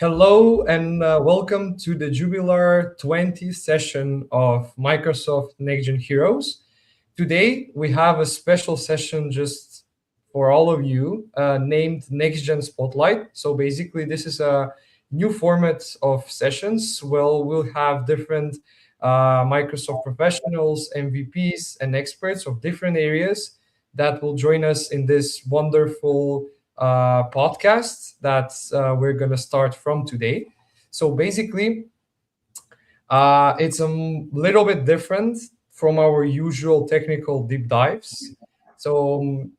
Hello and welcome to the Jubilar 20 session of Microsoft NextGen Heroes. Today we have a special session just for all of you named NextGen Spotlight. So basically this is a new format of sessions where we'll have different Microsoft professionals, MVPs, and experts of different areas that will join us in this wonderful podcast that we're going to start from today. So basically, it's a little bit different from our usual technical deep dives. So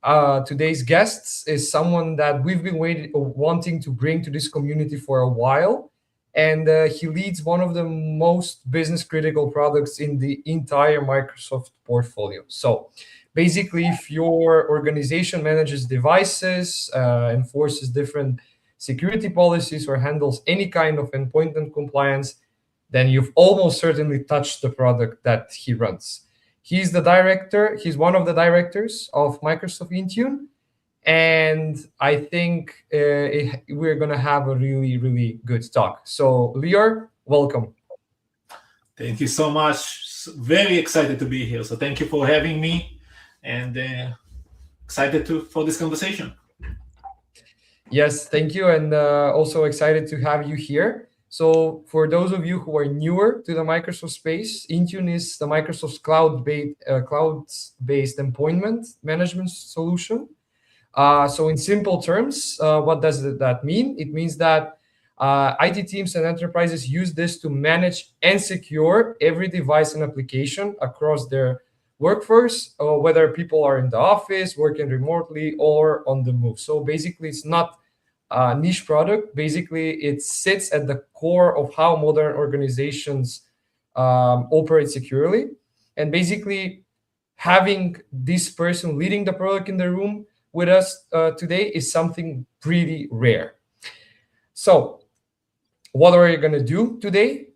today's guests is someone that we've been wanting to bring to this community for a while. And he leads one of the most business critical products in the entire Microsoft portfolio. So basically, if your organization manages devices, enforces different security policies, or handles any kind of endpoint and compliance, then you've almost certainly touched the product that he runs. He's one of the directors of Microsoft Intune, and I think we're going to have a really, really good talk. So, Lior, welcome. Thank you so much. Very excited to be here. So thank you for having me, and excited for this conversation. Yes, thank you, and also excited to have you here. So for those of you who are newer to the Microsoft space, Intune is the Microsoft's cloud-based endpoint management solution. So in simple terms, what does that mean? It means that IT teams and enterprises use this to manage and secure every device and application across their workforce, whether people are in the office, working remotely, or on the move. So basically, it's not a niche product. Basically, it sits at the core of how modern organizations operate securely. And basically, having this person leading the product in the room with us today is something pretty rare. So what are we going to do today?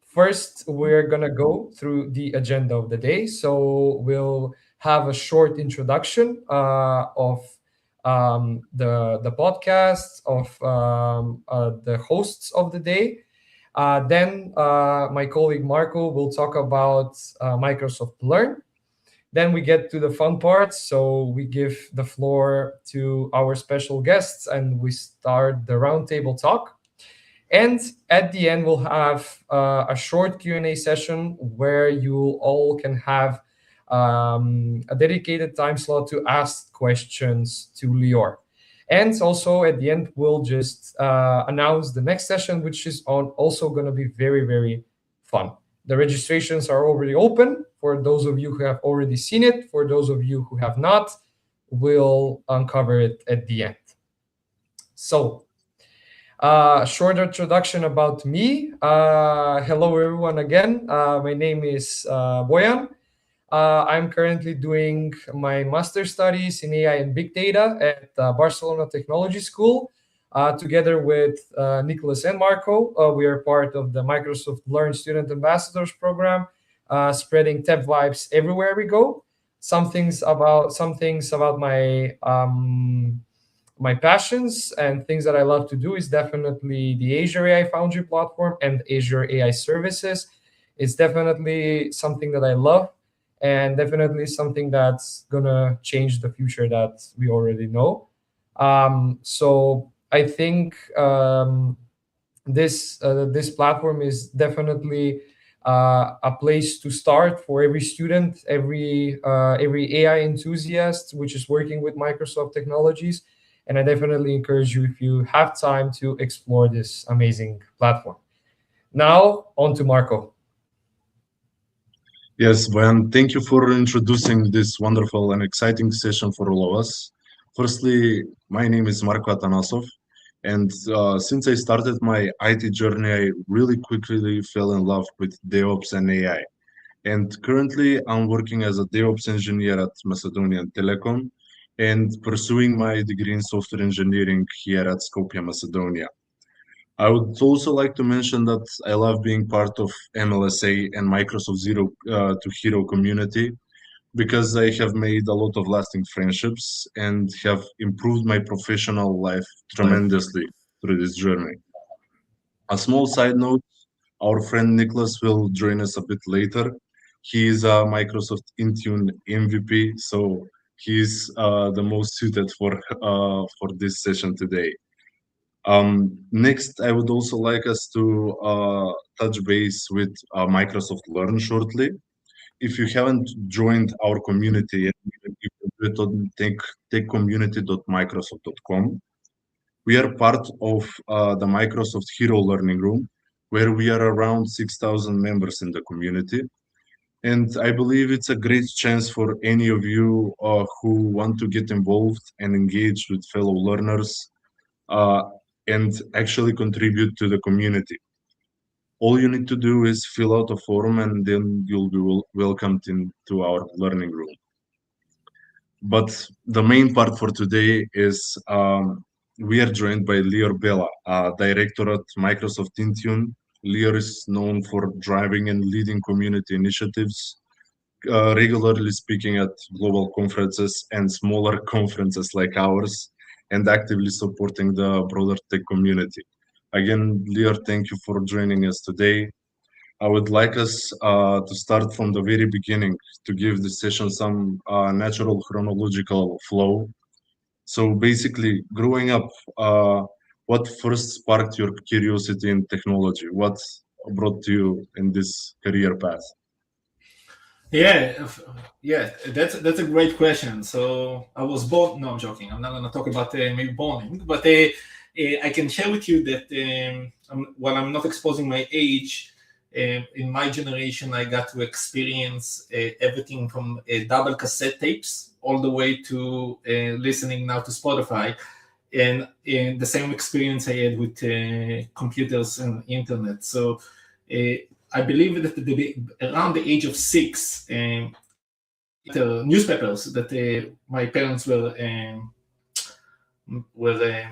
First, we're going to go through the agenda of the day. So we'll have a short introduction of the podcast, of the hosts of the day. Then my colleague Marco will talk about Microsoft Learn. Then we get to the fun part. So we give the floor to our special guests and we start the roundtable talk. And at the end, we'll have a short Q&A session where you all can have a dedicated time slot to ask questions to Lior. And also at the end, we'll just announce the next session, which is also going to be very, very fun. The registrations are already open for those of you who have already seen it. For those of you who have not, we'll uncover it at the end. So, short introduction about me. Hello, everyone, again. My name is Boyan. I'm currently doing my master's studies in AI and Big Data at Barcelona Technology School. Together with Nicholas and Marco, we are part of the Microsoft Learn Student Ambassadors Program, spreading tech vibes everywhere we go. Some things about my my passions and things that I love to do is definitely the Azure AI Foundry platform and Azure AI services. It's definitely something that I love and definitely something that's gonna change the future that we already know. So I think this platform is definitely a place to start for every student, every AI enthusiast which is working with Microsoft technologies. And I definitely encourage you, if you have time, to explore this amazing platform. Now, on to Marco. Yes, Boyan, thank you for introducing this wonderful and exciting session for all of us. Firstly, my name is Marco Atanasov, and since I started my IT journey, I really quickly fell in love with DevOps and AI. And currently, I'm working as a DevOps engineer at Macedonian Telecom and pursuing my degree in software engineering here at Skopje, Macedonia. I would also like to mention that I love being part of MLSA and Microsoft Zero to Hero community because I have made a lot of lasting friendships and have improved my professional life tremendously through this journey. A small side note, our friend Nicholas will join us a bit later. He is a Microsoft Intune MVP, so he's the most suited for this session today. Next, I would also like us to touch base with Microsoft Learn shortly. If you haven't joined our community yet, you can do it on techcommunity.microsoft.com. We are part of the Microsoft Hero Learning Room, where we are around 6,000 members in the community. And I believe it's a great chance for any of you who want to get involved and engage with fellow learners uh, and actually contribute to the community. All you need to do is fill out a form and then you'll be welcomed into our learning room. But the main part for today is we are joined by Lior Bela, director at Microsoft Intune. Lior is known for driving and leading community initiatives, regularly speaking at global conferences and smaller conferences like ours, and actively supporting the broader tech community. Again, Lior, thank you for joining us today. I would like us to start from the very beginning to give the session some natural chronological flow. So basically, growing up, what first sparked your curiosity in technology? What brought you in this career path? Yeah, yeah, that's a great question. So I was born. No, I'm joking. I'm not going to talk about maybe born, but I can share with you that while I'm not exposing my age, in my generation, I got to experience everything from double cassette tapes all the way to listening now to Spotify, and the same experience I had with computers and internet. So I believe that around the age of 6, the newspapers that my parents were a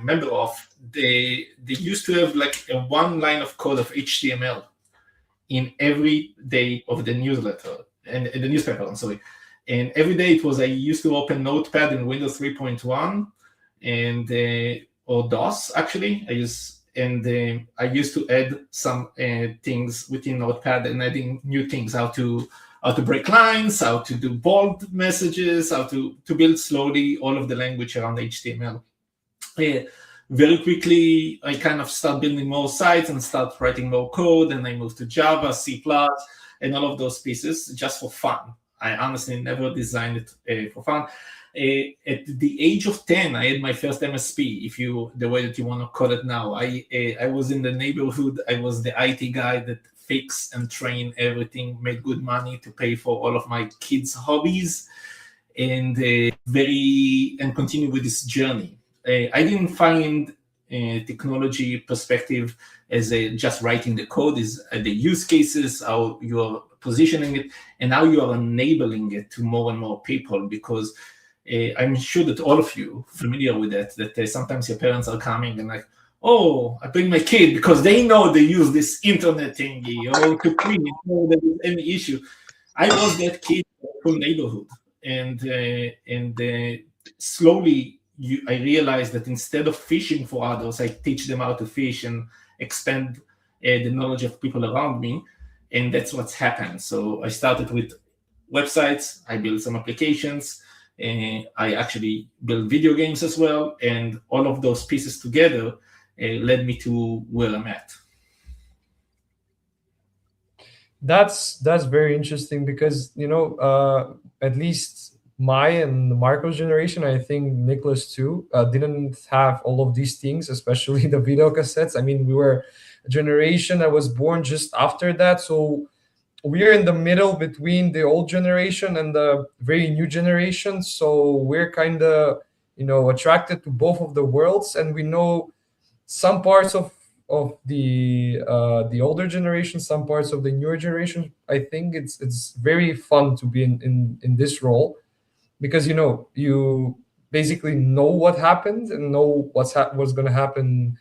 member of, they used to have like a one line of code of HTML in every day of the newsletter and the newspaper. I'm sorry, and every day it was I used to open Notepad in Windows 3.1 and or DOS actually. I used to add some things within Notepad and adding new things, how to break lines, how to do bold messages, how to build slowly all of the language around HTML. Very quickly, I kind of start building more sites and start writing more code, and I moved to Java, C++, and all of those pieces just for fun. I honestly never designed it for fun. At the age of 10, I had my first MSP, the way that you want to call it now. I was in the neighborhood. I was the IT guy that fixed and trained everything, made good money to pay for all of my kids' hobbies, and continue with this journey. I didn't find technology perspective as just writing the code, is the use cases, how you are positioning it, and how you are enabling it to more and more people, because I'm sure that all of you familiar with that sometimes your parents are coming and like, oh, I bring my kid because they know they use this internet thingy or to clean it, no, there is any issue. I was that kid from neighborhood, and slowly I realized that instead of fishing for others, I teach them how to fish and expand the knowledge of people around me, and that's what's happened. So I started with websites, I built some applications, I actually built video games as well, and all of those pieces together led me to where I'm at. That's very interesting because at least my and Marco's generation, I think Nicholas too, didn't have all of these things, especially the video cassettes. I mean, we were a generation that was born just after that, so we're in the middle between the old generation and the very new generation. So we're kind of attracted to both of the worlds, and we know some parts of the older generation, some parts of the newer generation. I think it's very fun to be in this role, because you basically know what happened and know what's going to happen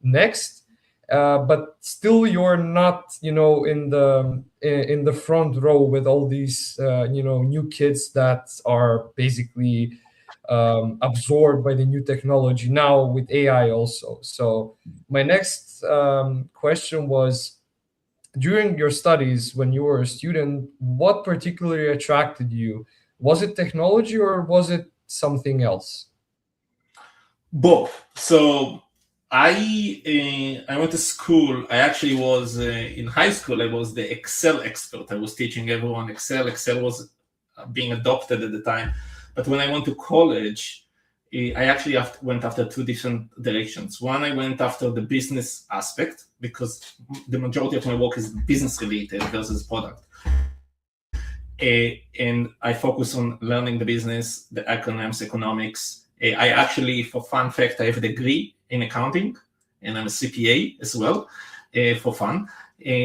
next, but still you're not in the front row with all these new kids that are basically absorbed by the new technology now with AI also. So my next question was, during your studies when you were a student, what particularly attracted you? Was it technology or was it something else? Both. So I went to school. I actually was in high school. I was the Excel expert. I was teaching everyone Excel. Excel was being adopted at the time. But when I went to college, I actually went after two different directions. One, I went after the business aspect because the majority of my work is business related versus product. And I focus on learning the business, the economics. I actually, for fun fact, I have a degree in accounting, and I'm a CPA as well, for fun.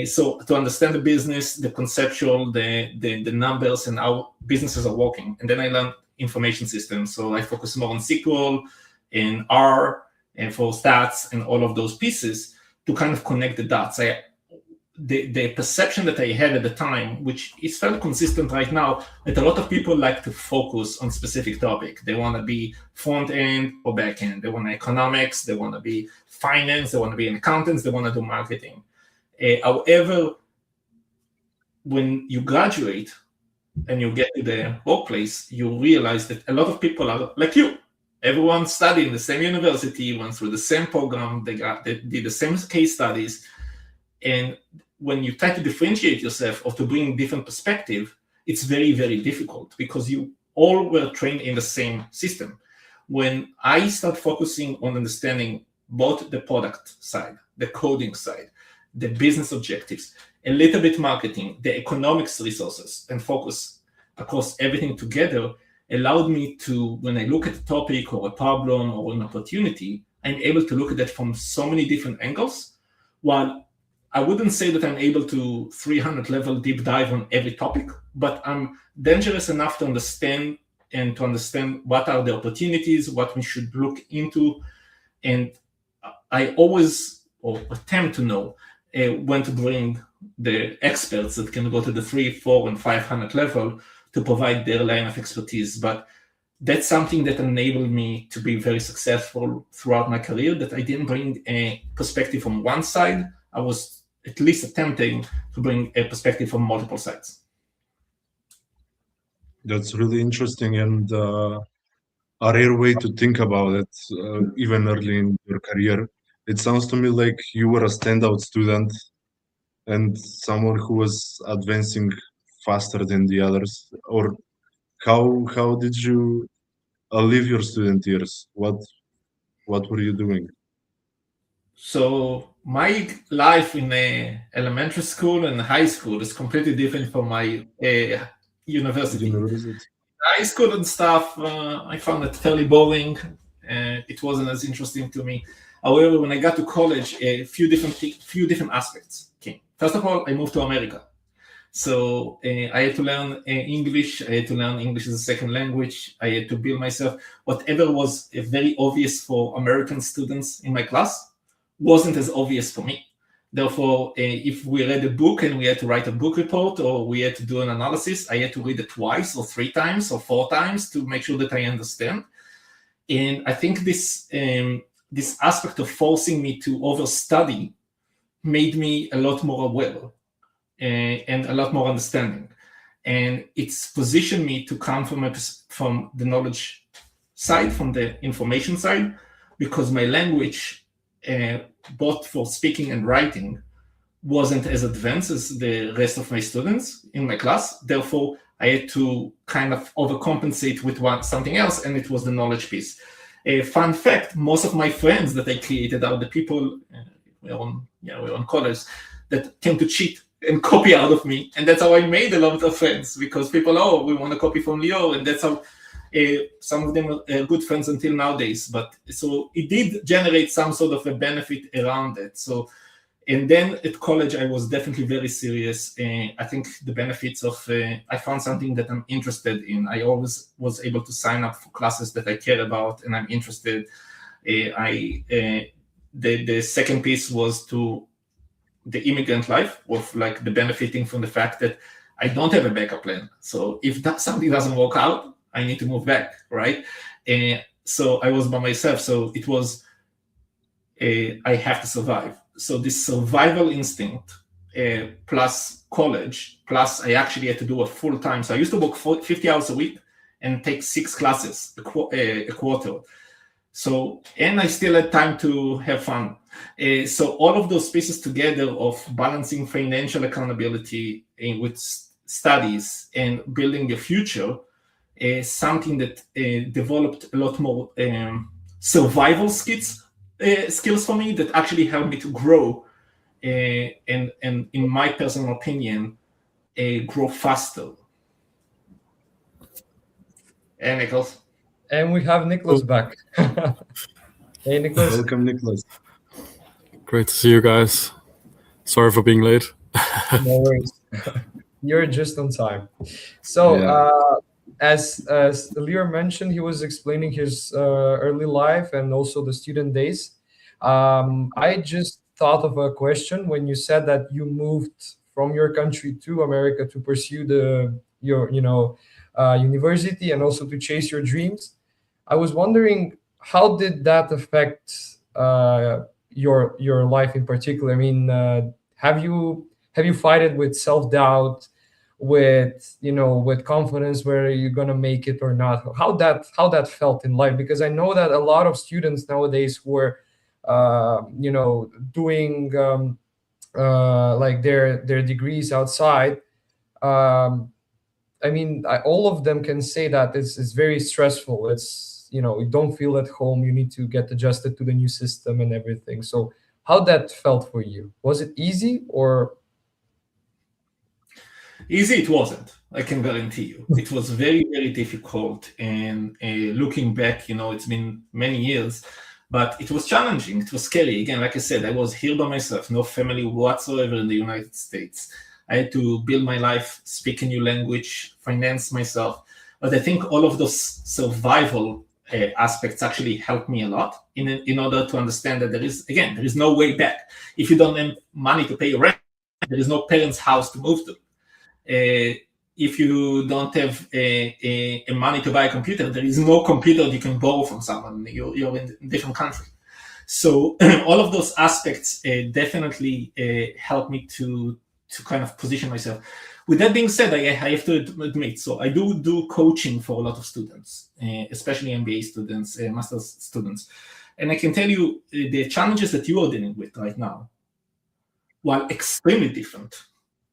So to understand the business, the conceptual, the numbers, and how businesses are working. And then I learned information systems. So I focus more on SQL and R and for stats and all of those pieces to kind of connect the dots. The perception that I had at the time, which is fairly consistent right now, that a lot of people like to focus on specific topic. They want to be front end or back end. They want economics. They want to be finance. They want to be an accountant. They want to do marketing. However, when you graduate and you get to the workplace, you realize that a lot of people are like you. Everyone studied in the same university, went through the same program. They did the same case studies. And when you try to differentiate yourself or to bring different perspective, it's very, very difficult because you all were trained in the same system. When I start focusing on understanding both the product side, the coding side, the business objectives, a little bit marketing, the economics resources, and focus across everything together, allowed me to, when I look at a topic or a problem or an opportunity, I'm able to look at that from so many different angles, while I wouldn't say that I'm able to 300 level deep dive on every topic, but I'm dangerous enough to understand what are the opportunities, what we should look into. And I always attempt to know when to bring the experts that can go to the 300, 400, and 500 level to provide their line of expertise. But that's something that enabled me to be very successful throughout my career, that I didn't bring a perspective from one side. I was at least attempting to bring a perspective from multiple sides. That's really interesting and a rare way to think about it, even early in your career. It sounds to me like you were a standout student and someone who was advancing faster than the others. Or how did you live your student years? What were you doing? So my life in elementary school and high school is completely different from my university. University. High school and stuff, I found it fairly boring. It wasn't as interesting to me. However, when I got to college, a few different aspects came. First of all, I moved to America. So I had to learn English. I had to learn English as a second language. I had to build myself. Whatever was very obvious for American students in my class wasn't as obvious for me. Therefore, if we read a book and we had to write a book report or we had to do an analysis, I had to read it twice or 3 times or 4 times to make sure that I understand. And I think this aspect of forcing me to overstudy made me a lot more aware and a lot more understanding. And it's positioned me to come from the knowledge side, from the information side, because my language, both for speaking and writing, wasn't as advanced as the rest of my students in my class. Therefore, I had to kind of overcompensate with something else, and it was the knowledge piece. A fun fact: most of my friends that I created are the people we're on college that tend to cheat and copy out of me, and that's how I made a lot of friends, because people, we want to copy from Lior, and that's how some of them are good friends until nowadays. But so it did generate some sort of a benefit around it. So, and then at college, I was definitely very serious. I think the benefits of I found something that I'm interested in. I always was able to sign up for classes that I care about and I'm interested. The second piece was to the immigrant life, of like the benefiting from the fact that I don't have a backup plan. So if something doesn't work out, I need to move back, right? So I was by myself. So it was I have to survive. this survival instinct plus college, plus I actually had to do a full time. So I used to work 50 hours a week and take 6 classes a quarter. So, and I still had time to have fun. So all of those pieces together of balancing financial accountability with studies and building the future, something that developed a lot more survival skills for me that actually helped me to grow and in my personal opinion, grow faster. Hey, Nicholas. And we have Nicholas back. Hey, Nicholas. Welcome, Nicholas. Great to see you guys. Sorry for being late. No worries. You're just on time. So, as Lior mentioned, he was explaining his early life and also the student days. I just thought of a question when you said that you moved from your country to America to pursue your university and also to chase your dreams. I was wondering, how did that affect your life in particular? I mean, have you fight it with self-doubt, with confidence where you're gonna make it or not? How that felt in life? Because I know that a lot of students nowadays who are doing like their degrees outside, I mean, all of them can say that it's very stressful. It's, you don't feel at home. You need to get adjusted to the new system and everything. So how that felt for you? Was it easy or? Easy it wasn't, I can guarantee you. It was very, very difficult. And looking back, it's been many years, but it was challenging. It was scary. Again, like I said, I was here by myself, no family whatsoever in the United States. I had to build my life, speak a new language, finance myself. But I think all of those survival aspects actually helped me a lot in order to understand that there is no way back. If you don't have money to pay your rent, there is no parents' house to move to. If you don't have money to buy a computer, there is no computer you can borrow from someone. You're in a different country. So all of those aspects definitely help me to kind of position myself. With that being said, I have to admit, so I do coaching for a lot of students, especially MBA students, master's students. And I can tell you the challenges that you are dealing with right now, while extremely different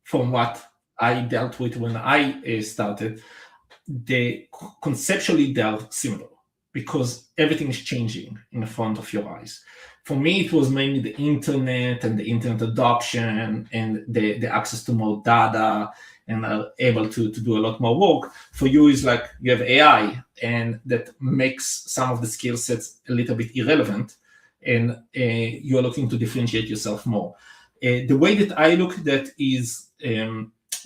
from what I dealt with when I started, they conceptually they're similar because everything is changing in the front of your eyes. For me, it was mainly the internet and the internet adoption and the access to more data and are able to do a lot more work. For you, is like you have AI, and that makes some of the skill sets a little bit irrelevant, and you're looking to differentiate yourself more. The way that I look at that is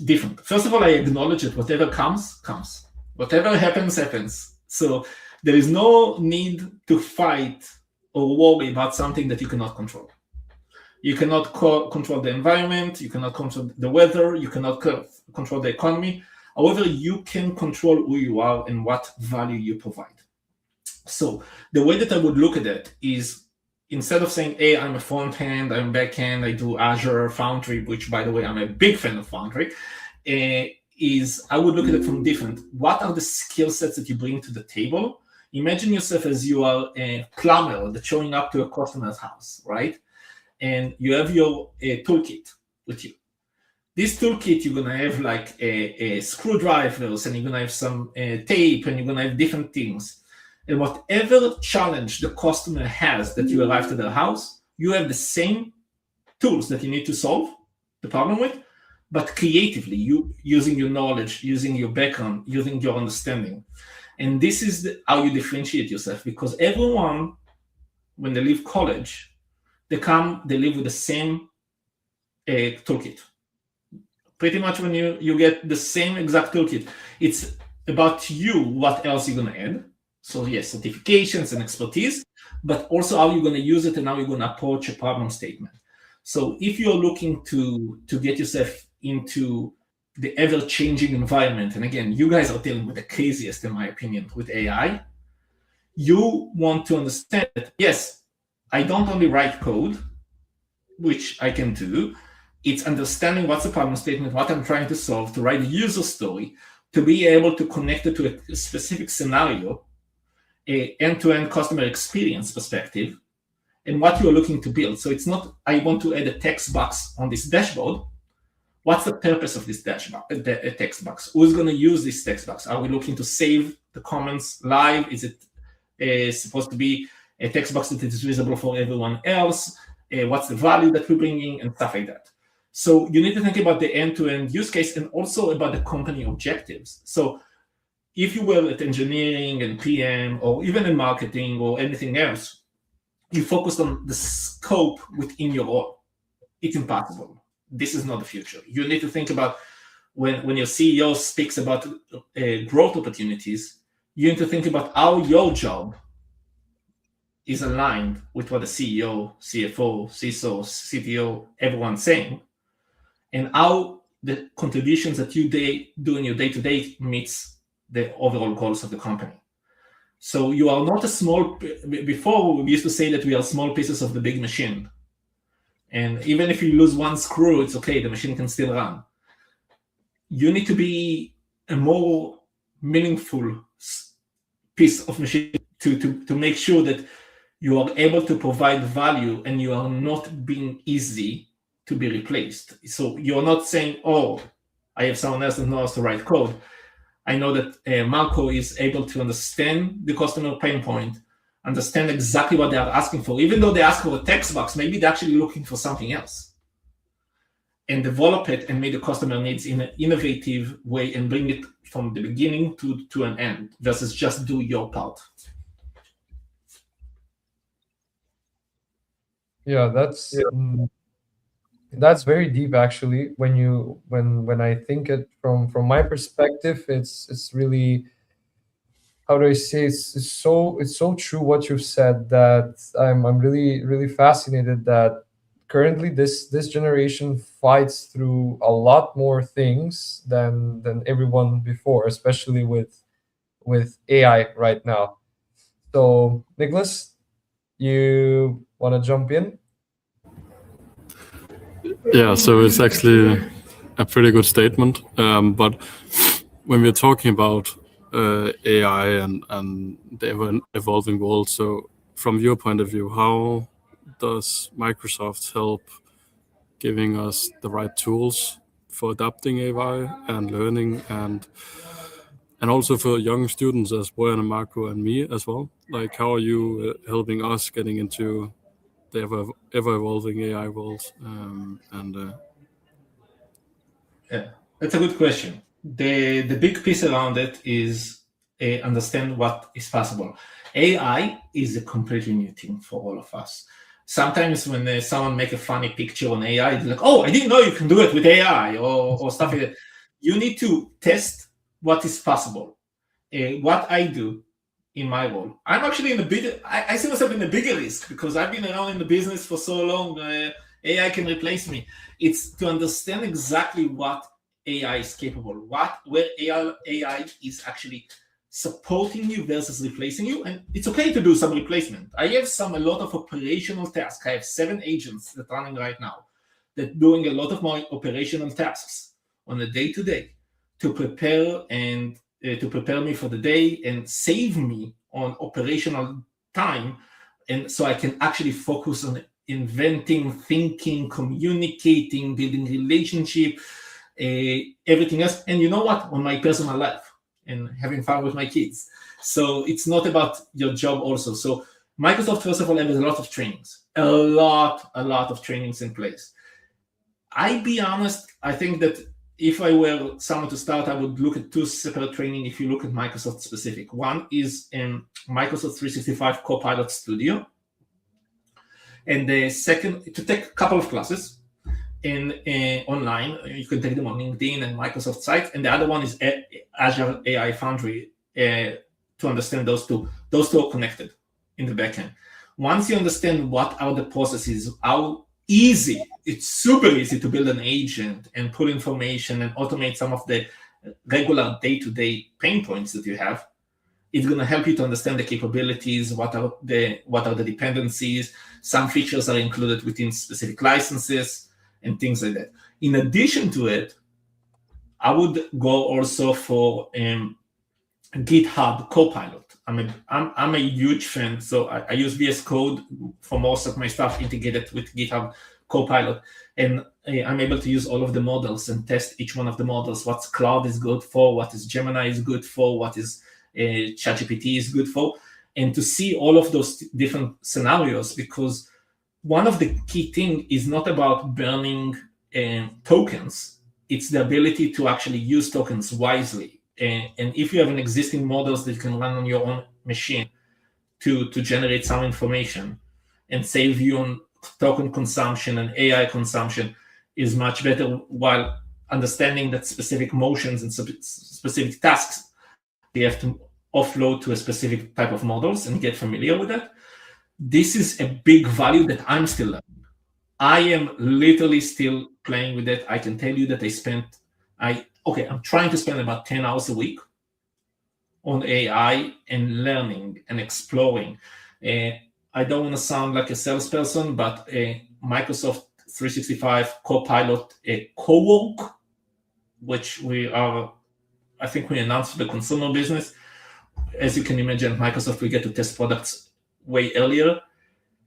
different. First of all, I acknowledge that whatever comes. Whatever happens. So there is no need to fight or worry about something that you cannot control. You cannot control the environment, you cannot control the weather, you cannot control the economy. However, you can control who you are and what value you provide. So the way that I would look at it is, instead of saying, hey, I'm a front end, I'm back end, I do Azure, Foundry, which, by the way, I'm a big fan of Foundry, is I would look at it from different. What are the skill sets that you bring to the table? Imagine yourself as you are a plumber that's showing up to a customer's house, right? And you have your toolkit with you. This toolkit, you're going to have like a screwdrivers, and you're going to have some tape, and you're going to have different things. And whatever challenge the customer has that you arrive to their house, you have the same tools that you need to solve the problem with, but creatively, you using your knowledge, using your background, using your understanding. And this is how you differentiate yourself, because everyone, when they leave college, they live with the same toolkit. Pretty much when you get the same exact toolkit, it's about you, what else you're going to add. So yes, certifications and expertise, but also how you're going to use it and how you're going to approach a problem statement. So if you're looking to get yourself into the ever-changing environment, and again, you guys are dealing with the craziest, in my opinion, with AI, you want to understand that, yes, I don't only write code, which I can do. It's understanding what's the problem statement, what I'm trying to solve, to write a user story, to be able to connect it to a specific scenario, a end-to-end customer experience perspective, and what you're looking to build. So it's not, I want to add a text box on this dashboard. What's the purpose of this dashboard, a text box? Who's going to use this text box? Are we looking to save the comments live? Is it supposed to be a text box that is visible for everyone else? What's the value that we're bringing, and stuff like that. So you need to think about the end-to-end use case and also about the company objectives. So if you were at engineering and PM or even in marketing or anything else, you focused on the scope within your role. It's impossible. This is not the future. You need to think about when your CEO speaks about growth opportunities, you need to think about how your job is aligned with what the CEO, CFO, CISO, CTO, everyone's saying, and how the contributions that you do in your day-to-day meets the overall goals of the company. So you are not a small, before we used to say that we are small pieces of the big machine. And even if you lose one screw, it's okay, the machine can still run. You need to be a more meaningful piece of machine to make sure that you are able to provide value and you are not being easy to be replaced. So you're not saying, oh, I have someone else that knows to write code. I know that Marco is able to understand the customer pain point, understand exactly what they are asking for. Even though they ask for a text box, maybe they're actually looking for something else. And develop it and make the customer needs in an innovative way and bring it from the beginning to an end versus just do your part. Yeah, that's very deep actually. When I think it from my perspective, it's really, how do I say, it's so true what you've said, that I'm really fascinated that currently this generation fights through a lot more things than everyone before, especially with AI right now. So Nicholas, you want to jump in? Yeah, so it's actually a pretty good statement. But when we're talking about AI and the evolving world, so from your point of view, how does Microsoft help giving us the right tools for adapting AI and learning, and also for young students as Boyan and Marco and me as well? Like, how are you helping us getting into the ever-evolving AI world? Yeah, that's a good question. The big piece around it is understand what is possible. AI is a completely new thing for all of us. Sometimes when someone make a funny picture on AI, it's like, oh, I didn't know you can do it with AI or stuff like that. You need to test what is possible. What I do in my role, I'm actually in a bigger, I see myself in a bigger risk because I've been around in the business for so long. AI can replace me. It's to understand exactly what AI is capable, where AI is actually supporting you versus replacing you. And it's okay to do some replacement. I have a lot of operational tasks. I have 7 agents that are running right now that doing a lot of my operational tasks on a day-to-day to prepare and to prepare me for the day and save me on operational time. And so I can actually focus on inventing, thinking, communicating, building relationship, everything else. And you know what? On my personal life and having fun with my kids. So it's not about your job also. So Microsoft, first of all, has a lot of trainings, a lot of trainings in place. I be honest, I think that if I were someone to start, I would look at 2 separate training if you look at Microsoft specific. One is in Microsoft 365 Copilot Studio. And the second, to take a couple of classes in online. You can take them on LinkedIn and Microsoft site. And the other one is Azure AI Foundry to understand those two. Those two are connected in the backend. Once you understand what are the processes, how easy, it's super easy to build an agent and pull information and automate some of the regular day-to-day pain points that you have, It's going to help you to understand the capabilities, what are the dependencies. Some features are included within specific licenses and things like that. In addition to it, I would go also for GitHub Copilot. I'm a huge fan, so I use VS Code for most of my stuff integrated with GitHub Copilot, and I'm able to use all of the models and test each one of the models. What Cloud is good for, what is Gemini is good for, what is ChatGPT is good for, and to see all of those different scenarios, because one of the key things is not about burning tokens. It's the ability to actually use tokens wisely. And if you have an existing models that you can run on your own machine to generate some information and save you on token consumption and AI consumption is much better, while understanding that specific motions and specific tasks, they have to offload to a specific type of models and get familiar with that. This is a big value that I'm still learning. I am literally still playing with it. I can tell you that I'm trying to spend about 10 hours a week on AI and learning and exploring. I don't want to sound like a salesperson, but Microsoft 365 Copilot Co-work, which I think we announced for the consumer business. As you can imagine, Microsoft, we get to test products way earlier,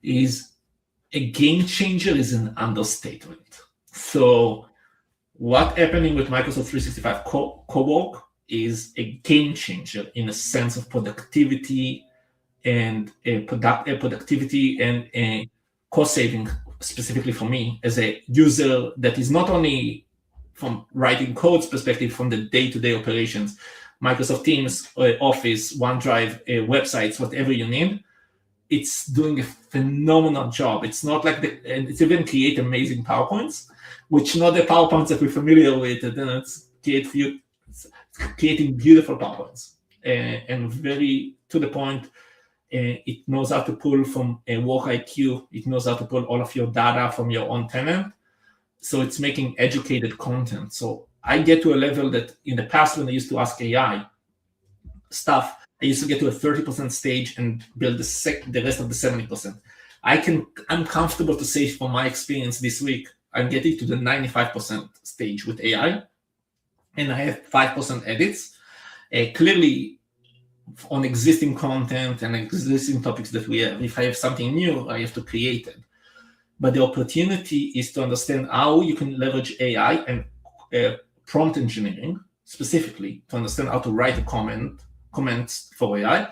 is a game changer is an understatement. So what's happening with Microsoft 365 Co-work is a game changer in a sense of productivity and productivity and cost saving, specifically for me as a user that is not only from writing codes perspective, from the day-to-day operations, Microsoft Teams, Office, OneDrive, websites, whatever you need. It's doing a phenomenal job. It's not like and it's even create amazing PowerPoints, which not the PowerPoints that we're familiar with. And then it's creating beautiful PowerPoints and very to the point. It knows how to pull from a Work IQ. It knows how to pull all of your data from your own tenant. So it's making educated content. So I get to a level that in the past, when I used to ask AI stuff, I used to get to a 30% stage and build the rest of the 70%. I'm comfortable to say from my experience this week, I'm getting to the 95% stage with AI, and I have 5% edits. Clearly, on existing content and existing topics that we have, if I have something new, I have to create it. But the opportunity is to understand how you can leverage AI and prompt engineering, specifically, to understand how to write a comments for AI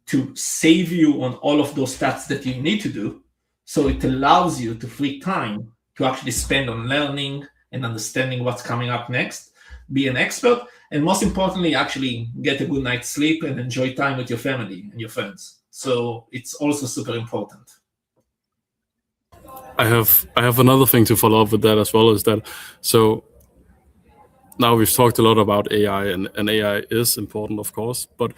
to save you on all of those tasks that you need to do. So it allows you to free time to actually spend on learning and understanding what's coming up next, be an expert, and most importantly, actually get a good night's sleep and enjoy time with your family and your friends. So it's also super important. I have another thing to follow up with that as well, is that so now we've talked a lot about AI, and AI is important, of course, but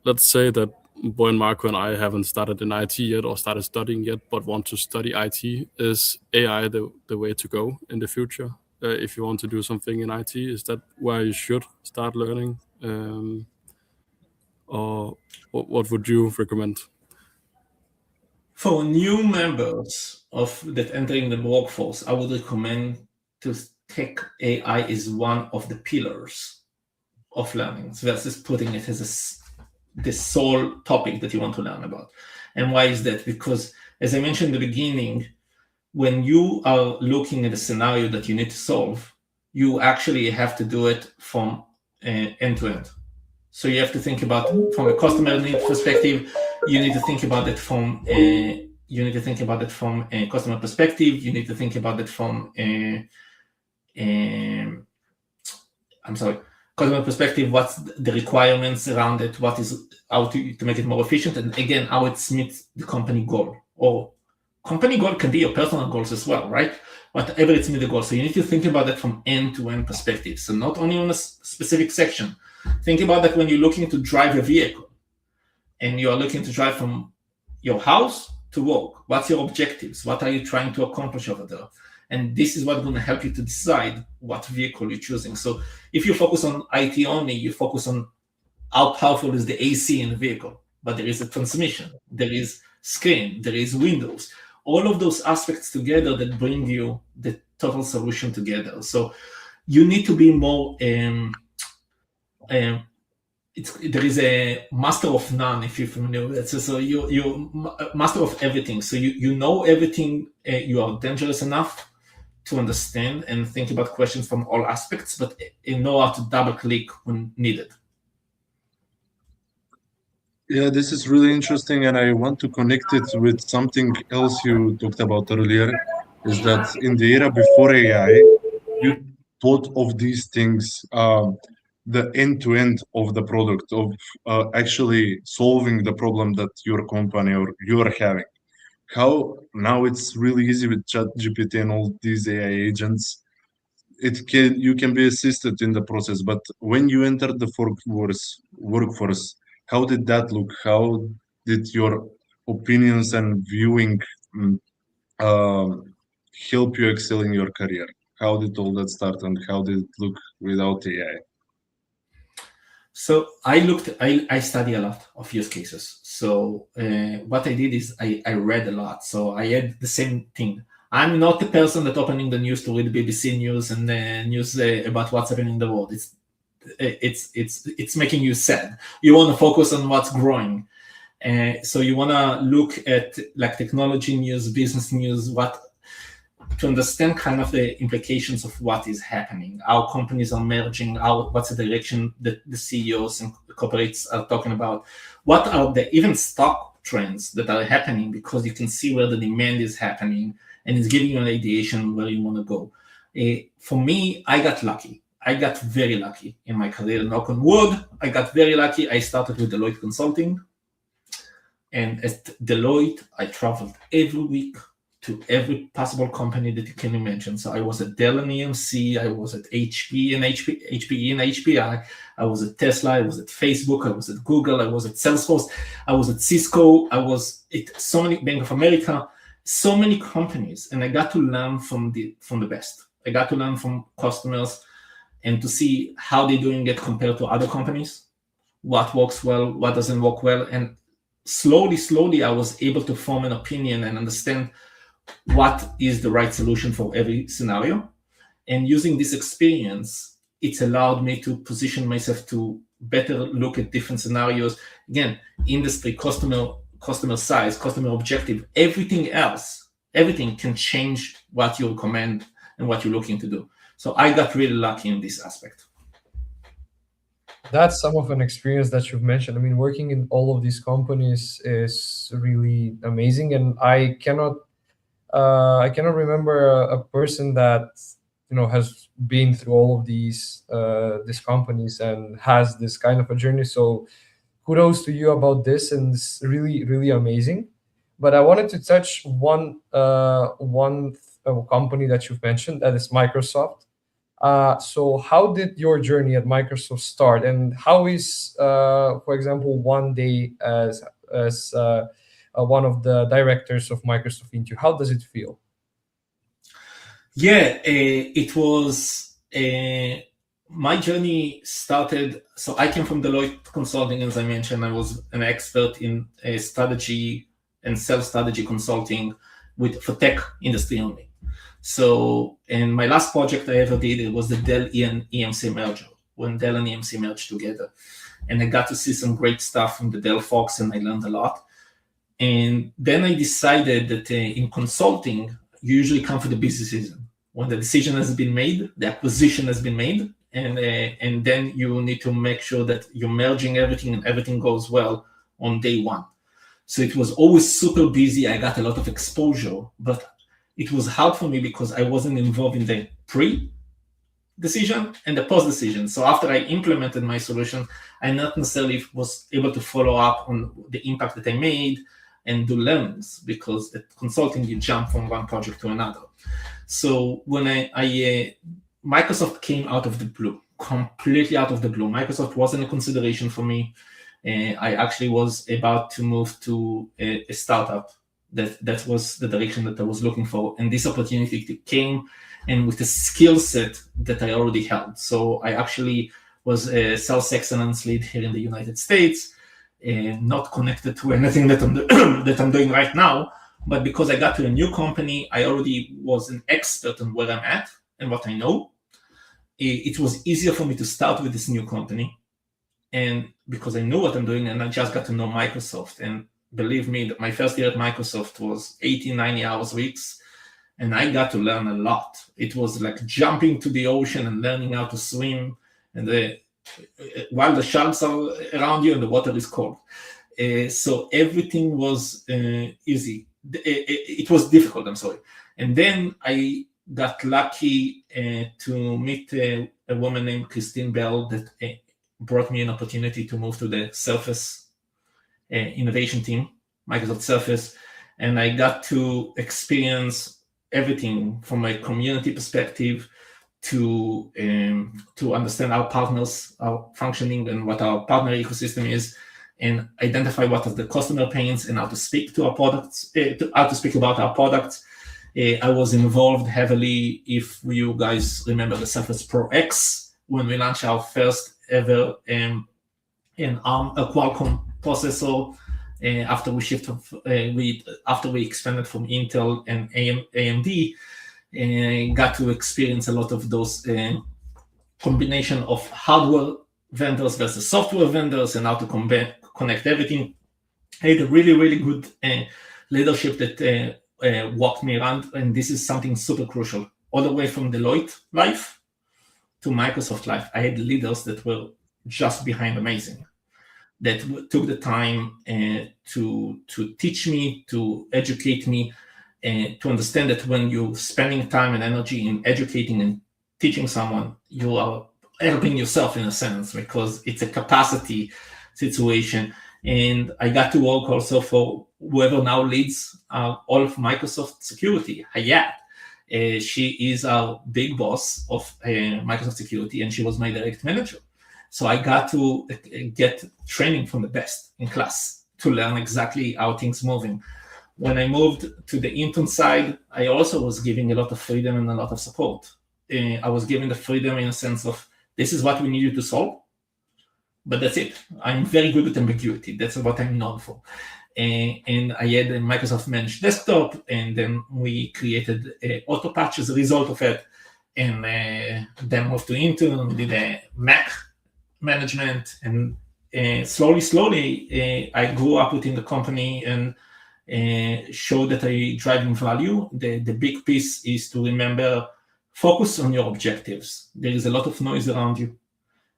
let's say that Bo and Marco and I haven't started in IT yet or started studying yet, but want to study IT. Is AI the way to go in the future? If you want to do something in IT, is that where you should start learning? Or what would you recommend? For new members that entering the workforce, I would recommend to take AI as one of the pillars of learning versus putting it as the sole topic that you want to learn about. And why is that? Because as I mentioned in the beginning, when you are looking at a scenario that you need to solve, you actually have to do it from end to end. So you have to think about from a customer need perspective. You need to think about it from a customer perspective. You need to think about it from customer perspective. What's the requirements around it? What is how to make it more efficient? And again, how it meets the company goal. Or company goal can be your personal goals as well, right? Whatever it's meet the goal. So you need to think about that from end-to-end perspective. So not only on a specific section. Think about that when you're looking to drive a vehicle and you are looking to drive from your house to work. What's your objectives? What are you trying to accomplish over there? And this is what's going to help you to decide what vehicle you're choosing. So if you focus on IT only, you focus on how powerful is the AC in the vehicle, but there is a transmission, there is screen, there is windows, all of those aspects together that bring you the total solution together. So you need to be more there is a master of none, if you're familiar with that. So you master of everything. So you know everything. You are dangerous enough to understand and think about questions from all aspects, but you know how to double click when needed. Yeah, this is really interesting, and I want to connect it with something else you talked about earlier, is that in the era before AI, you thought of these things, the end-to-end of the product, of actually solving the problem that your company or you're having. How now it's really easy with ChatGPT and all these AI agents. You can be assisted in the process, but when you enter the workforce, how did that look? How did your opinions and viewing mm, um, help you excel in your career? How did all that start, and how did it look without AI? So I study a lot of use cases. So what I did is I read a lot. So I had the same thing. I'm not the person that opening the news to read BBC News and news about what's happening in the world. It's making you sad. You want to focus on what's growing. So you want to look at like technology news, business news, to understand kind of the implications of what is happening, how companies are merging, what's the direction that the CEOs and corporates are talking about, what are the even stock trends that are happening, because you can see where the demand is happening and it's giving you an ideation where you want to go. For me, I got lucky. I got very lucky in my career, knock on wood. I got very lucky. I started with Deloitte Consulting. And at Deloitte, I traveled every week to every possible company that you can imagine. So I was at Dell and EMC, I was at HPE and HPI, I was at Tesla, I was at Facebook, I was at Google, I was at Salesforce, I was at Cisco, I was at so many, Bank of America, so many companies, and I got to learn from the best. I got to learn from customers and to see how they're doing it compared to other companies, what works well, what doesn't work well, and slowly, I was able to form an opinion and understand what is the right solution for every scenario. And using this experience, it's allowed me to position myself to better look at different scenarios. Again, industry, customer size, customer objective, everything can change what you recommend and what you're looking to do. So I got really lucky in this aspect. That's some of an experience that you've mentioned. I mean, working in all of these companies is really amazing, and I cannot remember a person that has been through all of these companies and has this kind of a journey. So kudos to you about this, and it's really, really amazing. But I wanted to touch one company that you've mentioned, that is Microsoft. So how did your journey at Microsoft start, and how is, for example, one day as one of the directors of Microsoft into, how does it feel? Yeah, it was my journey started. So I came from Deloitte Consulting, as I mentioned. I was an expert in strategy and self-strategy consulting for tech industry only. So, and my last project I ever did, it was the Dell and EMC merger, when Dell and EMC merged together. And I got to see some great stuff from the Dell folks, and I learned a lot. And then I decided that in consulting, you usually come for the busy season. When the decision has been made, the acquisition has been made, and then you need to make sure that you're merging everything and everything goes well on day one. So it was always super busy. I got a lot of exposure, but it was hard for me because I wasn't involved in the pre-decision and the post-decision. So after I implemented my solution, I not necessarily was able to follow up on the impact that I made and do learnings, because at consulting, you jump from one project to another. So when Microsoft came out of the blue, completely out of the blue. Microsoft wasn't a consideration for me. I actually was about to move to a startup. That was the direction that I was looking for. And this opportunity came, and with the skill set that I already held. So I actually was a sales excellence lead here in the United States, not connected to anything that I'm doing right now. But because I got to a new company, I already was an expert on where I'm at and what I know. It was easier for me to start with this new company. And because I knew what I'm doing, and I just got to know Microsoft. And believe me, that my first year at Microsoft was 80, 90 hours weeks. And I got to learn a lot. It was like jumping to the ocean and learning how to swim. And while the sharks are around you and the water is cold. So everything was easy. It was difficult, I'm sorry. And then I got lucky to meet a woman named Christine Bell that brought me an opportunity to move to the Surface innovation team, Microsoft Surface. And I got to experience everything from a community perspective to understand how partners are functioning and what our partner ecosystem is, and identify what are the customer pains and how to speak to our products, how to speak about our products. I was involved heavily, if you guys remember the Surface Pro X, when we launched our first ever a Qualcomm processor after we shifted, after we expanded from Intel and AMD, got to experience a lot of those combination of hardware vendors versus software vendors and how to connect everything. I had a really, really good leadership that walked me around, and this is something super crucial. All the way from Deloitte life to Microsoft life, I had leaders that were just behind amazing, that took the time to teach me, to educate me, and to understand that when you're spending time and energy in educating and teaching someone, you are helping yourself in a sense, because it's a capacity situation. And I got to work also for whoever now leads all of Microsoft security, Hayat. She is our big boss of Microsoft security, and she was my direct manager. So I got to get training from the best in class to learn exactly how things moving. When I moved to the intern side, I also was giving a lot of freedom and a lot of support. I was given the freedom in a sense of, this is what we need you to solve, but that's it. I'm very good at ambiguity. That's what I'm known for. And I had a Microsoft Managed Desktop, and then we created AutoPatch as a result of it, and then moved to Intune, did a Mac management, and slowly, I grew up within the company and showed that I driving value. The big piece is to remember, focus on your objectives. There is a lot of noise around you.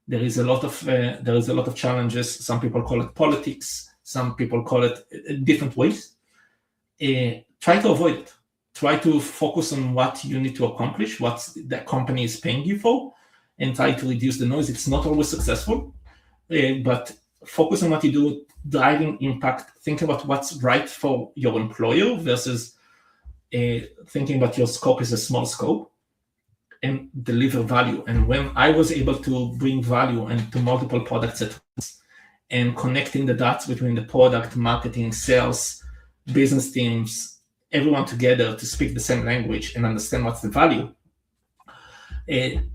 There is a lot of challenges. Some people call it politics. Some people call it different ways. Try to avoid it. Try to focus on what you need to accomplish, what the company is paying you for, and try to reduce the noise. It's not always successful, but focus on what you do, driving impact. Think about what's right for your employer versus thinking about your scope as a small scope, and deliver value. And when I was able to bring value and to multiple products at once, and connecting the dots between the product, marketing, sales, business teams, everyone together to speak the same language and understand what's the value,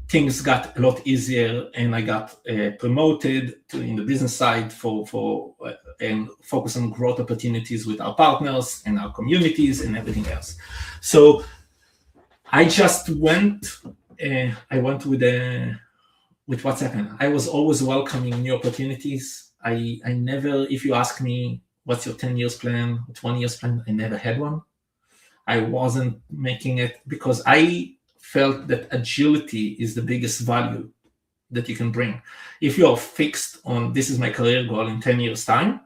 things got a lot easier, and I got promoted in the business side and focus on growth opportunities with our partners and our communities and everything else. So I just went. I went with what's happened. I was always welcoming new opportunities. I never, if you ask me, what's your 10 years plan, 20 years plan, I never had one. I wasn't making it because I felt that agility is the biggest value that you can bring. If you are fixed on, this is my career goal in 10 years time,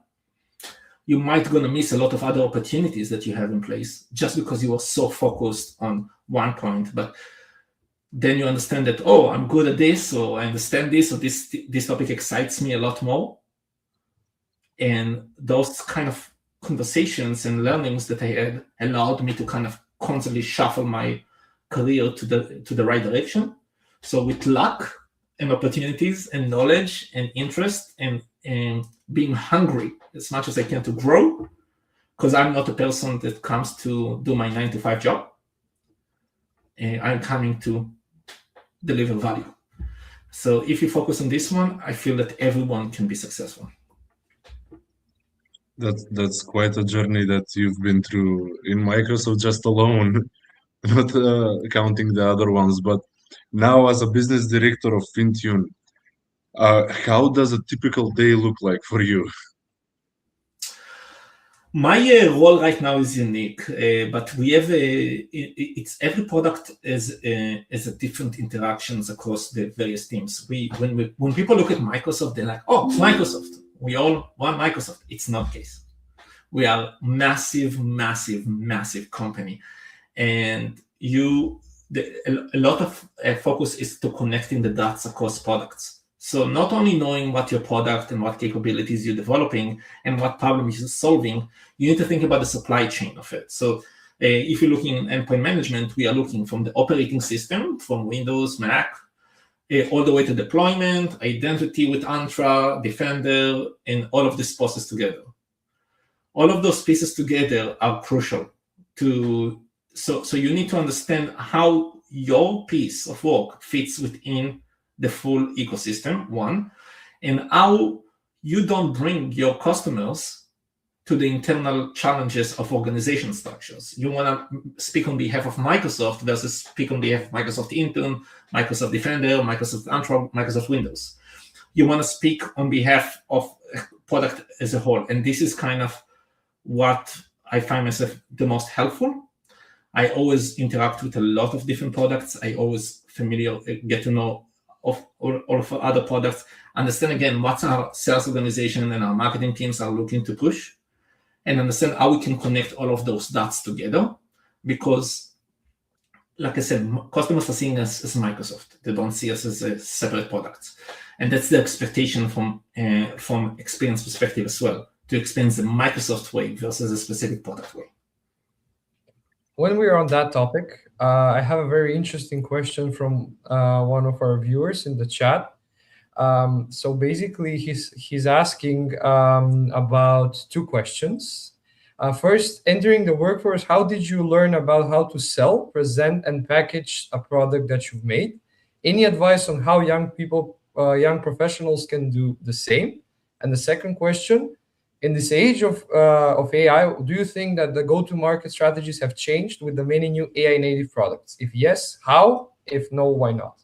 you might gonna miss a lot of other opportunities that you have in place just because you are so focused on one point. But then you understand that, oh, I'm good at this, or I understand this, or this topic excites me a lot more. And those kind of conversations and learnings that I had allowed me to kind of constantly shuffle my career to the right direction. So with luck and opportunities and knowledge and interest and being hungry as much as I can to grow, because I'm not a person that comes to do my 9-to-5 job. I'm coming to deliver value. So if you focus on this one, I feel that everyone can be successful. That's quite a journey that you've been through in Microsoft just alone, not counting the other ones. But now, as a business director of Fintune, how does a typical day look like for you? My role right now is unique, but we have it's every product is a different interactions across the various teams. When people look at Microsoft, they're like, "Oh, Microsoft. We all want Microsoft." It's not the case. We are massive, massive, massive company, and a lot of focus is to connecting the dots across products. So not only knowing what your product and what capabilities you're developing and what problem you're solving, you need to think about the supply chain of it. So if you're looking at endpoint management, we are looking from the operating system, from Windows, Mac, all the way to deployment, identity with Entra, Defender, and all of this process together. All of those pieces together are crucial to. So you need to understand how your piece of work fits within the full ecosystem, one, and how you don't bring your customers to the internal challenges of organization structures. You want to speak on behalf of Microsoft versus speak on behalf of Microsoft Intune, Microsoft Defender, Microsoft Entra, Microsoft Windows. You want to speak on behalf of a product as a whole. And this is kind of what I find myself the most helpful. I always interact with a lot of different products. I always get to know of all of other products, understand again what our sales organization and our marketing teams are looking to push, and understand how we can connect all of those dots together. Because, like I said, customers are seeing us as Microsoft. They don't see us as a separate product. And that's the expectation from experience perspective as well, to experience the Microsoft way versus a specific product way. When we're on that topic, I have a very interesting question from one of our viewers in the chat. So basically, he's asking about two questions. First, entering the workforce, how did you learn about how to sell, present, and package a product that you've made? Any advice on how young professionals can do the same? And the second question, in this age of AI, do you think that the go-to-market strategies have changed with the many new AI-native products? If yes, how? If no, why not?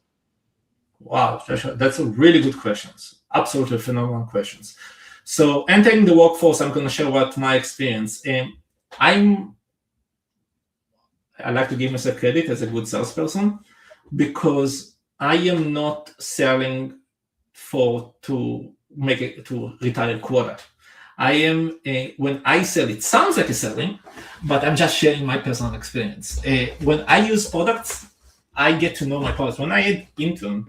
Wow, Joshua, that's a really good questions. Absolutely phenomenal questions. So entering the workforce, I'm going to share what my experience. I like to give myself credit as a good salesperson, because I am not selling to retire quota. I am when I sell, it sounds like a selling, but I'm just sharing my personal experience. When I use products, I get to know my products. When I had Intune,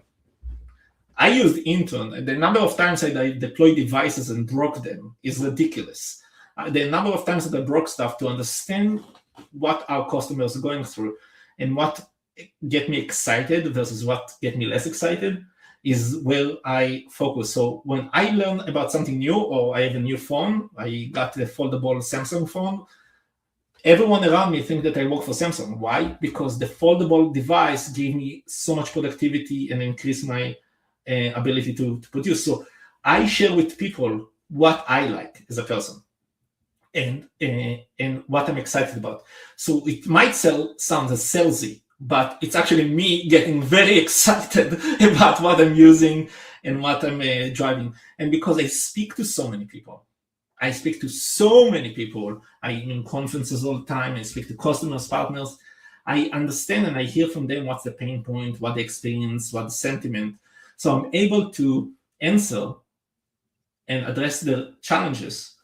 I used Intune. The number of times that I deployed devices and broke them is ridiculous. The number of times that I broke stuff to understand what our customers are going through and what get me excited versus what get me less excited is where I focus. So when I learn about something new, or I have a new phone, I got a foldable Samsung phone, everyone around me think that I work for Samsung. Why? Because the foldable device gave me so much productivity and increased my ability to produce. So I share with people what I like as a person and what I'm excited about. So it might sound as salesy, but it's actually me getting very excited about what I'm using and what I'm driving. And because I speak to so many people, I'm in conferences all the time, I speak to customers, partners, I understand and I hear from them what's the pain point, what the experience, what the sentiment. So I'm able to answer and address the challenges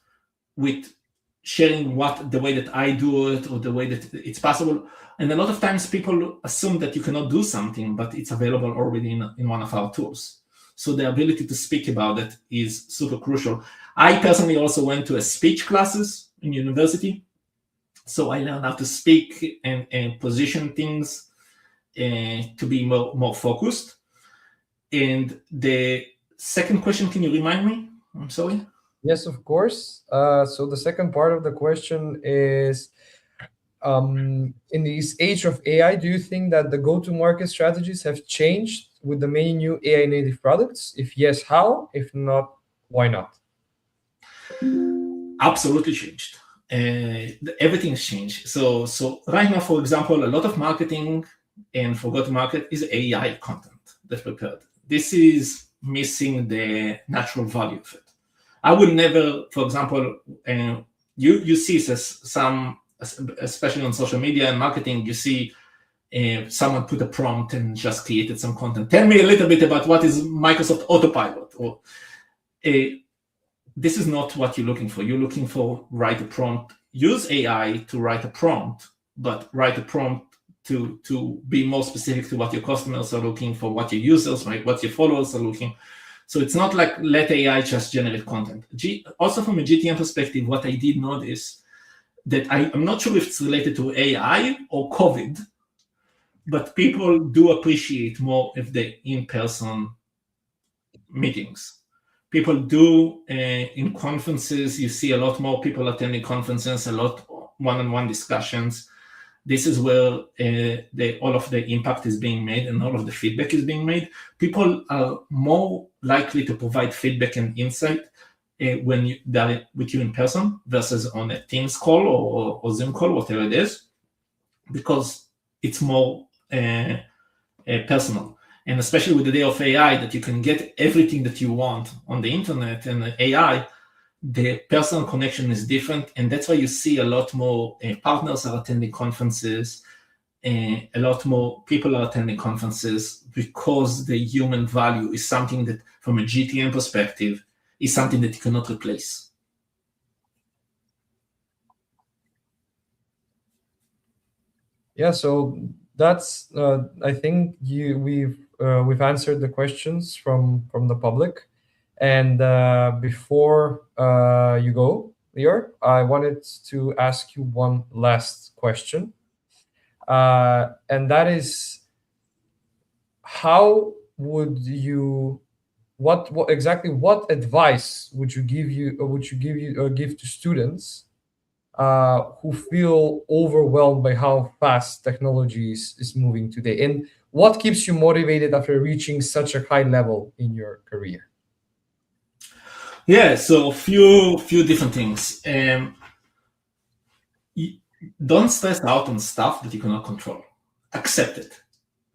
with sharing the way that I do it or the way that it's possible. And a lot of times people assume that you cannot do something, but it's available already in one of our tools. So the ability to speak about it is super crucial. I personally also went to a speech classes in university. So I learned how to speak and position things to be more focused. And the second question, can you remind me? I'm sorry. Yes, of course. So the second part of the question is, in this age of AI, do you think that the go-to-market strategies have changed with the many new AI native products? If yes, how? If not, why not? Absolutely changed. Everything's changed. So right now, for example, a lot of marketing and for go-to-market is AI content that's prepared. This is missing the natural value of it. I will never, for example, you see some, especially on social media and marketing, you see someone put a prompt and just created some content. Tell me a little bit about what is Microsoft Autopilot. Or this is not what you're looking for. You're looking for write a prompt, use AI to write a prompt, but write a prompt to be more specific to what your customers are looking for, what your users, right, what your followers are looking. So it's not like let AI just generate content. Also from a GTM perspective, what I did notice that I'm not sure if it's related to AI or COVID, but people do appreciate more of the in-person meetings. People do in conferences, you see a lot more people attending conferences, a lot one-on-one discussions. This is where all of the impact is being made and all of the feedback is being made. People are more likely to provide feedback and insight when they're with you in person versus on a Teams call or Zoom call, whatever it is, because it's more personal. And especially with the day of AI, that you can get everything that you want on the internet and AI, the personal connection is different. And that's why you see a lot more partners are attending conferences, a lot more people are attending conferences, because the human value is something that, from a GTM perspective, is something that you cannot replace. Yeah, so that's I think we've answered the questions from the public. And before you go, Lior, I wanted to ask you one last question, and that is, how would you, what exactly, what advice would you give to students who feel overwhelmed by how fast technology is moving today, and what keeps you motivated after reaching such a high level in your career? Yeah, so a few different things. Don't stress out on stuff that you cannot control. Accept it.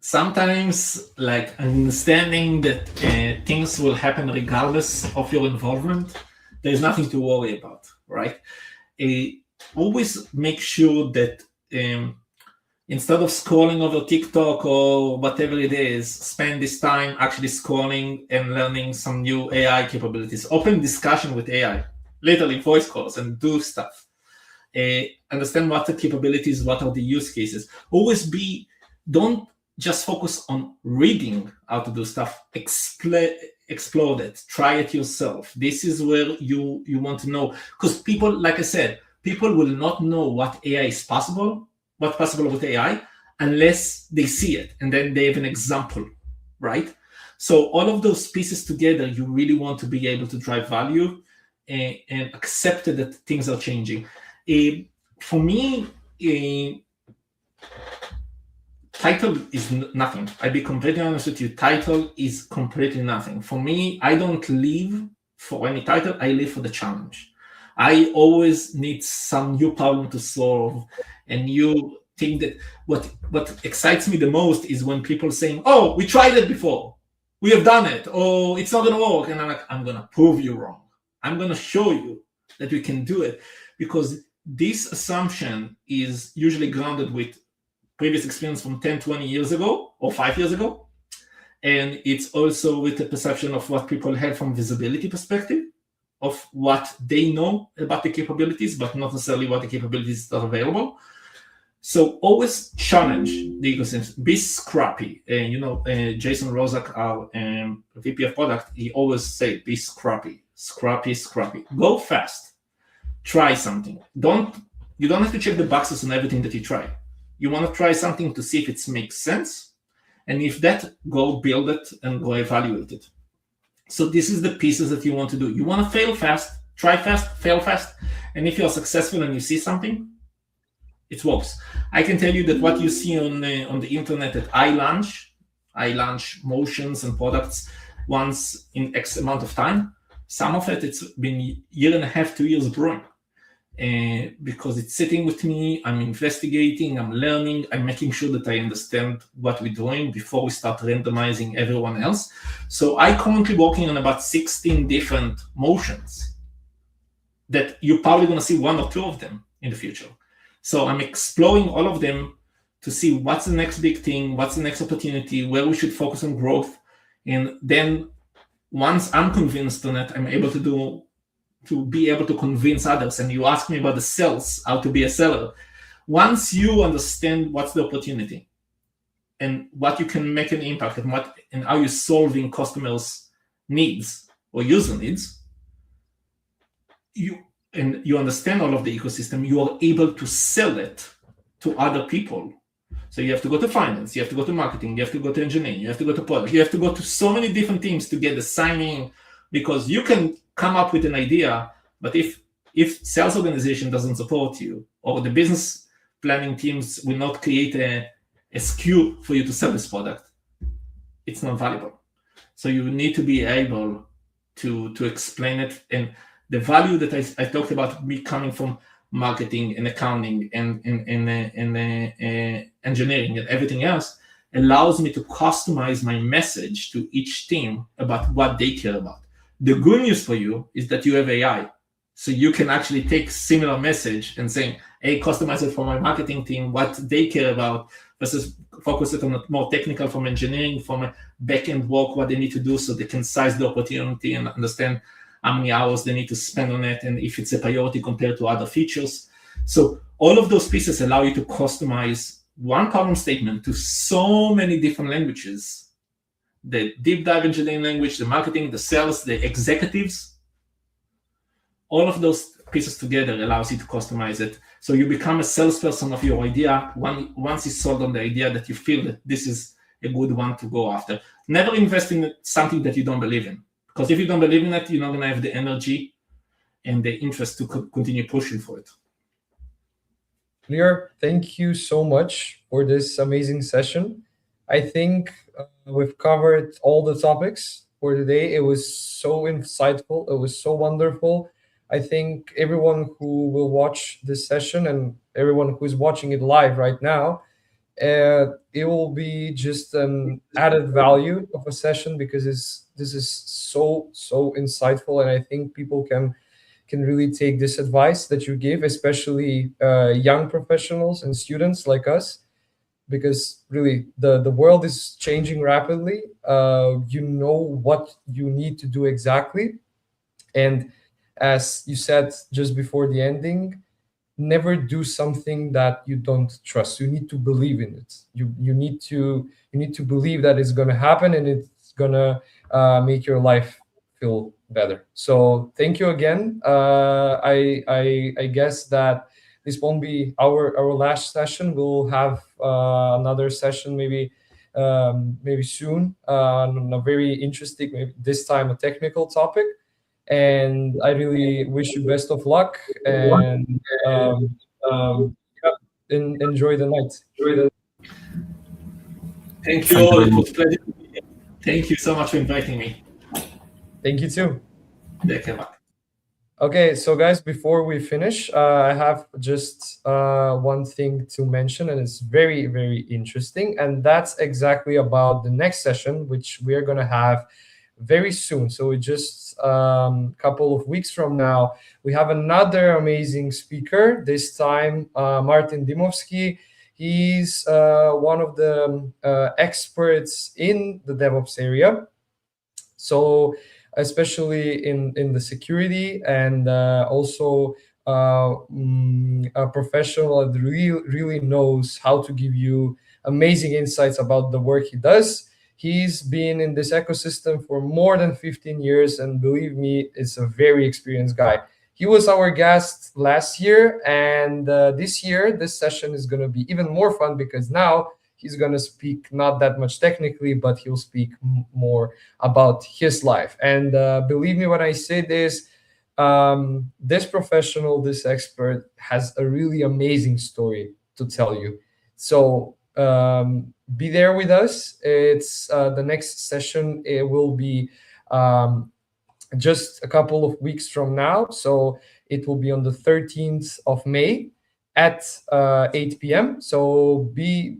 Sometimes, like, understanding that things will happen regardless of your involvement, there's nothing to worry about, right? Always make sure that instead of scrolling over TikTok or whatever it is, spend this time actually scrolling and learning some new AI capabilities. Open discussion with AI, literally voice calls, and do stuff. Understand what the capabilities, what are the use cases. Don't just focus on reading how to do stuff. Explore it. Try it yourself. This is where you want to know, because people, like I said, people will not know what AI is possible, what's possible with AI, unless they see it and then they have an example, right? So all of those pieces together, you really want to be able to drive value and accept that things are changing. For me, title is nothing. I'll be completely honest with you. Title is completely nothing. For me, I don't live for any title. I live for the challenge. I always need some new problem to solve, and you think that what excites me the most is when people saying, "Oh, we tried it before. We have done it. Oh, it's not going to work." And I'm like, I'm going to prove you wrong. I'm going to show you that we can do it, because this assumption is usually grounded with previous experience from 10, 20 years ago or 5 years ago. And it's also with the perception of what people have from visibility perspective, of what they know about the capabilities, but not necessarily what the capabilities that are available. So always challenge the ecosystem, be scrappy. Jason Rozak, our VP of product, he always say, be scrappy. Go fast. Try something. You don't have to check the boxes on everything that you try. You want to try something to see if it makes sense. And if that, go build it and go evaluate it. So this is the pieces that you want to do. You want to fail fast, try fast, fail fast. And if you're successful and you see something, it works. I can tell you that what you see on the internet at iLunch, I launch motions and products once in X amount of time. Some of it's been year and a half, 2 years brewing. Because it's sitting with me, I'm investigating, I'm learning, I'm making sure that I understand what we're doing before we start randomizing everyone else. So I'm currently working on about 16 different motions that you're probably going to see one or two of them in the future. So I'm exploring all of them to see what's the next big thing, what's the next opportunity, where we should focus on growth. And then once I'm convinced on it, I'm able to be able to convince others. And you ask me about the sales, how to be a seller. Once you understand what's the opportunity and what you can make an impact and how you're solving customers' needs or user needs, you understand all of the ecosystem, you are able to sell it to other people. So you have to go to finance, you have to go to marketing, you have to go to engineering, you have to go to product, you have to go to so many different teams to get the signing, because you can come up with an idea, but if sales organization doesn't support you, or the business planning teams will not create a SKU for you to sell this product, it's not valuable. So you need to be able to explain it. And the value that I talked about, me coming from marketing and accounting and engineering and everything else, allows me to customize my message to each team about what they care about. The good news for you is that you have AI. So you can actually take similar message and say, hey, customize it for my marketing team, what they care about, versus focus it on a more technical from engineering, from a back-end work, what they need to do so they can size the opportunity and understand how many hours they need to spend on it and if it's a priority compared to other features. So all of those pieces allow you to customize one problem statement to so many different languages. The deep dive engineering language, the marketing, the sales, the executives, all of those pieces together allows you to customize it. So you become a salesperson of your idea once you sold on the idea that you feel that this is a good one to go after. Never invest in something that you don't believe in. Because if you don't believe in it, you're not going to have the energy and the interest to continue pushing for it. Lior, thank you so much for this amazing session. I think we've covered all the topics for today. It was so insightful. It was so wonderful. I think everyone who will watch this session and everyone who is watching it live right now, it will be just an added value of a session, because this is so insightful, and I think people can really take this advice that you give, especially young professionals and students like us, because really the world is changing rapidly. You know what you need to do exactly, and as you said just before the ending, never do something that you don't trust. You need to believe in it. You need to believe that it's going to happen, and it's going to make your life feel better. So thank you again. I guess that this won't be our last session. We'll have another session maybe soon on a very interesting, maybe this time a technical topic. And I really wish you best of luck, and enjoy the night. Thank you all. It was a pleasure. Thank you so much for inviting me. Thank you too. Okay, so guys, before we finish, I have just one thing to mention, and it's very interesting, and that's exactly about the next session, which we are going to have very soon. So we just couple of weeks from now, we have another amazing speaker, this time Martin Dimovsky. He's one of the experts in the DevOps area, so especially in the security, and also a professional that really knows how to give you amazing insights about the work he does. He's been in this ecosystem for more than 15 years, and believe me, it's a very experienced guy. He was our guest last year, and this year, this session is going to be even more fun, because now he's going to speak not that much technically, but he'll speak more about his life. And believe me when I say this, this professional, this expert has a really amazing story to tell you. So be there with us. It's the next session. It will be just a couple of weeks from now. So it will be on the 13th of May at 8 p.m. So be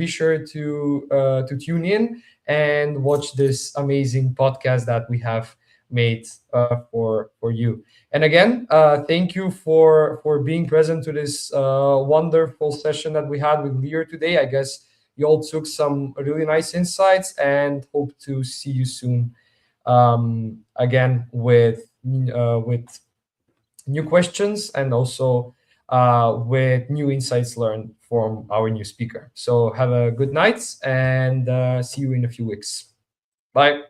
sure to tune in and watch this amazing podcast that we have made for you. And again, thank you for being present to this wonderful session that we had with Lior today. I guess you all took some really nice insights, and hope to see you soon again with new questions, and also with new insights learned from our new speaker. So have a good night, and see you in a few weeks. Bye.